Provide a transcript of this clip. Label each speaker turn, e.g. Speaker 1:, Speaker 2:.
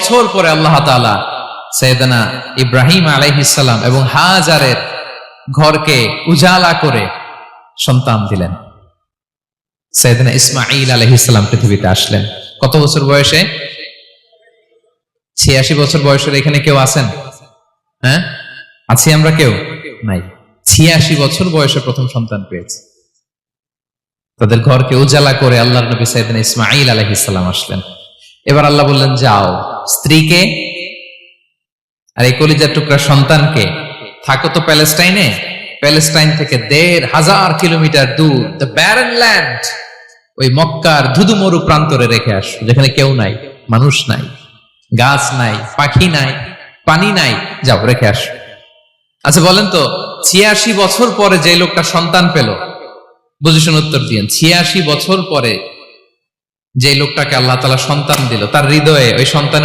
Speaker 1: বছর পরে আল্লাহ তাআলা সাইয়েদনা ইব্রাহিম আলাইহিস সালাম এবং হাজারের ঘরকে উজালা করে সন্তান দিলেন। সাইয়েদনা ইসমাঈল আলাইহিস সালাম পৃথিবীতে আসলেন কত বছর বয়সে? 86 বছর বয়সের এখানে কেউ আছেন? হ্যাঁ, আছি আমরা? কেউ নাই। 86 বছর বয়সে প্রথম সন্তান পেয়েছে। তাদের ঘরকে উজালা করে আল্লাহর নবী সাইয়েদনা ইসমাঈল আলাইহিস সালাম আসলেন। এবার আল্লাহ বললেন, যাও স্ত্রীকে আর এই কলিজার টুকরা সন্তানকে, থাকো তো প্যালেস্টাইনে, প্যালেস্টাইন থেকে ১,৫০০ কিলোমিটার দূর দ্য ব্যারন ল্যান্ড, ওই মক্কার ধুধুমরু প্রান্তরে রেখে আসো, যেখানে কেউ নাই, মানুষ নাই, গাছ নাই, পাখি নাই, পানি নাই, যাও রেখে আসো। আচ্ছা বলেন তো, ৮৬ বছর পরে যে লোকটা সন্তান পেল, বুঝে শুনে উত্তর দিয়েন, ৮৬ বছর পরে যে লোকটাকে আল্লাহ তাআলা সন্তান দিল, তার হৃদয়ে ওই সন্তানের